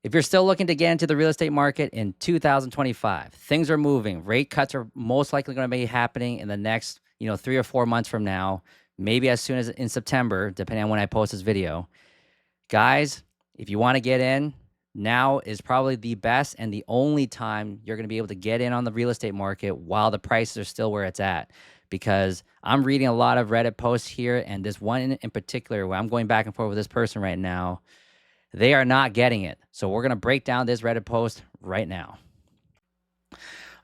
If you're still looking to get into the real estate market in 2025, things are moving. Rate cuts are most likely going to be happening in the next, 3 or 4 months from now, maybe as soon as in September, depending on when I post this video. Guys, if you want to get in, now is probably the best and the only time you're going to be able to get in on the real estate market while the prices are still where it's at. Because I'm reading a lot of Reddit posts here, and this one in particular, where I'm going back and forth with this person right now, they are not getting it. So we're going to break down this Reddit post right now.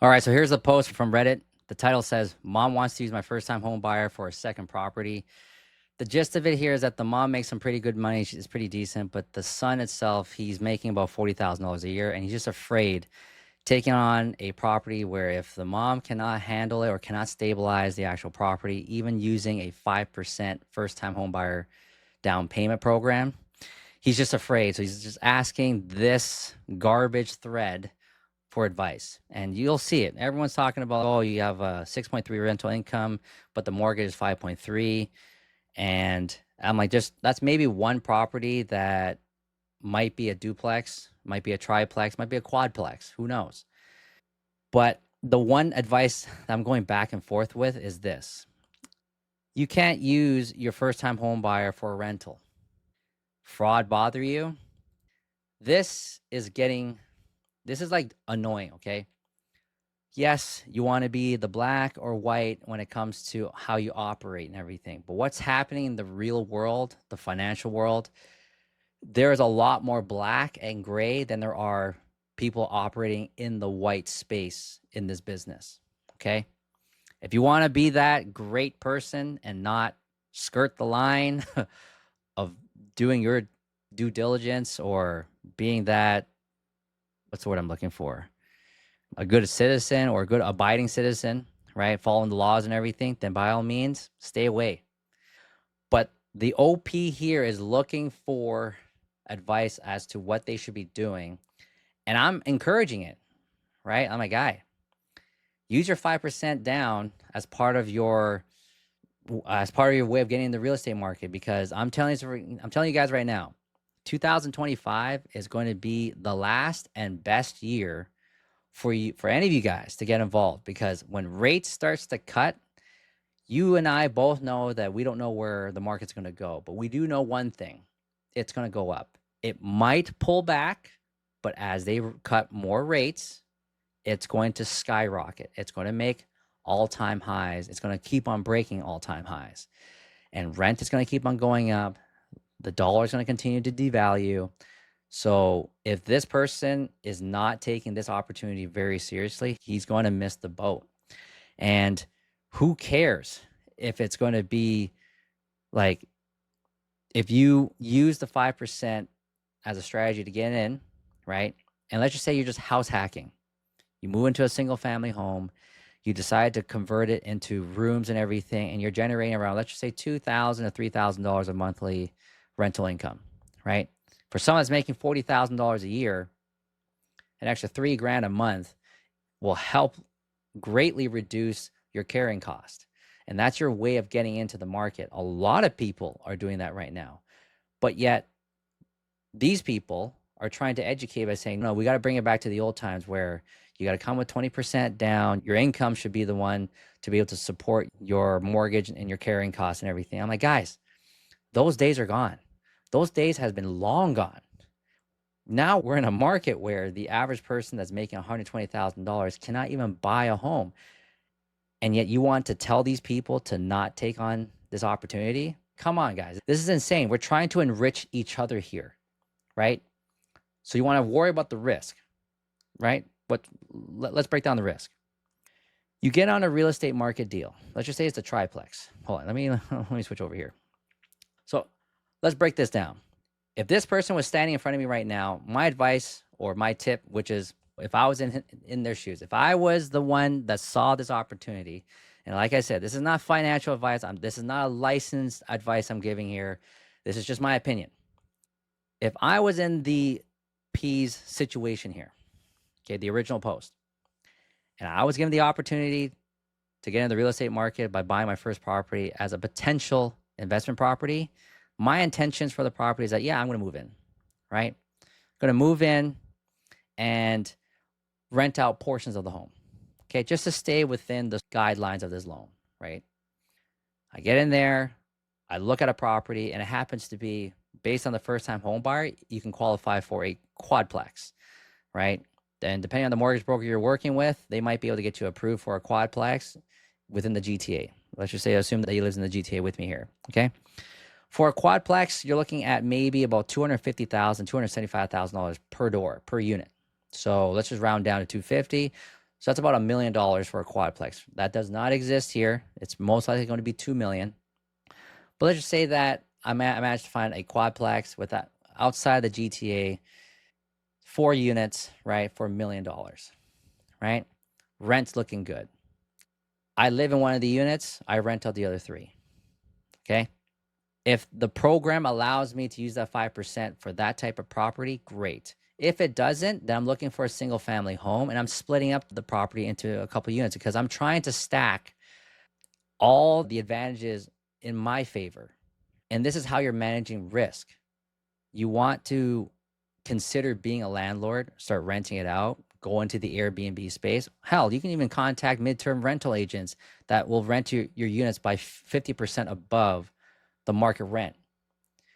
All right, so here's the post from Reddit. The title says, "Mom wants to use my first-time home buyer for a second property." The gist of it here is that the mom makes some pretty good money. She's pretty decent, but the son itself, he's making about $40,000 a year, and he's just afraid taking on a property where if the mom cannot handle it or cannot stabilize the actual property, even using a 5% first-time home buyer down payment program, he's just afraid. So he's just asking this garbage thread for advice. And you'll see it. Everyone's talking about, oh, you have a 6.3 rental income, but the mortgage is 5.3. And I'm like, just that's maybe one property that might be a duplex, might be a triplex, might be a quadplex. Who knows? But the one advice that I'm going back and forth with is this: you can't use your first time home buyer for a rental. Fraud bother you? This is like annoying, okay? Yes, you want to be the black or white when it comes to how you operate and everything. But what's happening in the real world, the financial world, there is a lot more black and gray than there are people operating in the white space in this business. Okay. If you want to be that great person and not skirt the line of doing your due diligence or being that, what's the word I'm looking for? A good citizen or a good abiding citizen, right? Following the laws and everything, then by all means, stay away. But the OP here is looking for advice as to what they should be doing. And I'm encouraging it, right? I'm a guy. Use your 5% down as part of your way of getting in the real estate market, because I'm telling you guys right now, 2025 is going to be the last and best year for any of you guys to get involved, because when rates starts to cut, you and I both know that we don't know where the market's going to go, but we do know one thing: it's going to go up. It might pull back, but as they cut more rates, it's going to skyrocket. It's going to make all-time highs. It's going to keep on breaking all-time highs, and rent is going to keep on going up. The dollar is going to continue to devalue. So if this person is not taking this opportunity very seriously, he's going to miss the boat. And who cares if it's going to be like, if you use the 5% as a strategy to get in, right? And let's just say you're just house hacking. You move into a single family home, you decide to convert it into rooms and everything, and you're generating around, let's just say $2,000 to $3,000 a monthly rental income, right? For someone that's making $40,000 a year, an extra $3,000 a month will help greatly reduce your carrying cost. And that's your way of getting into the market. A lot of people are doing that right now. But yet, these people are trying to educate by saying, no, we got to bring it back to the old times where you got to come with 20% down. Your income should be the one to be able to support your mortgage and your carrying costs and everything. I'm like, guys, those days are gone. Those days has been long gone. Now we're in a market where the average person that's making $120,000 cannot even buy a home. And yet you want to tell these people to not take on this opportunity? Come on, guys. This is insane. We're trying to enrich each other here, right? So you want to worry about the risk, right? But let's break down the risk. You get on a real estate market deal. Let's just say it's a triplex. Hold on, let me switch over here. So let's break this down. If this person was standing in front of me right now, my advice or my tip, which is, if I was in their shoes, if I was the one that saw this opportunity, and like I said, this is not financial advice. This is not a licensed advice I'm giving here. This is just my opinion. If I was in the P's situation here, okay, the original post, and I was given the opportunity to get into the real estate market by buying my first property as a potential investment property, my intentions for the property is that, yeah, I'm going to move in, right? going to move in and rent out portions of the home. Okay, just to stay within the guidelines of this loan, right? I get in there, I look at a property, and it happens to be based on the first time home buyer, you can qualify for a quadplex, right? Then, depending on the mortgage broker you're working with, they might be able to get you approved for a quadplex within the GTA. Let's just say, assume that he lives in the GTA with me here, okay? For a quadplex, you're looking at maybe about $250,000, $275,000 per door, per unit. So let's just round down to 250. So that's about $1 million for a quadplex. That does not exist here. It's most likely going to be 2 million. But let's just say that I managed to find a quadplex with that outside the GTA, 4 units, right, for $1 million, right? Rent's looking good. I live in one of the units. I rent out the other 3. Okay. If the program allows me to use that 5% for that type of property, great. If it doesn't, then I'm looking for a single family home and I'm splitting up the property into a couple units because I'm trying to stack all the advantages in my favor. And this is how you're managing risk. You want to consider being a landlord, start renting it out, go into the Airbnb space. Hell, you can even contact midterm rental agents that will rent your units by 50% above the market rent.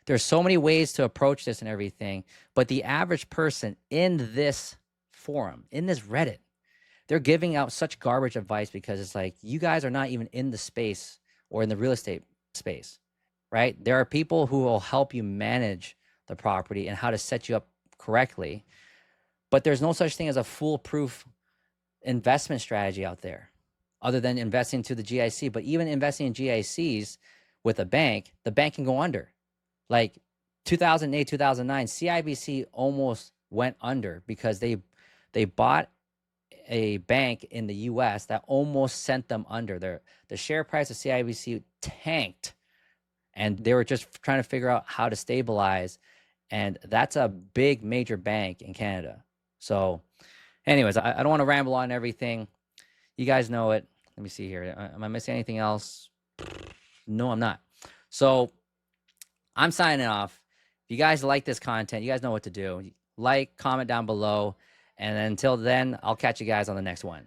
There's so many ways to approach this and everything, but the average person in this forum, in this Reddit, they're giving out such garbage advice because it's like, you guys are not even in the space or in the real estate space, right? There are people who will help you manage the property and how to set you up correctly, but there's no such thing as a foolproof investment strategy out there other than investing to the GIC. But even investing in GICs with a bank, the bank can go under. Like 2008, 2009, CIBC almost went under because they bought a bank in the US that almost sent them under. The share price of CIBC tanked and they were just trying to figure out how to stabilize. And that's a big major bank in Canada. So anyways, I don't want to ramble on everything. You guys know it. Let me see here. Am I missing anything else? No, I'm not. So I'm signing off. If you guys like this content, you guys know what to do. Like, comment down below. And until then, I'll catch you guys on the next one.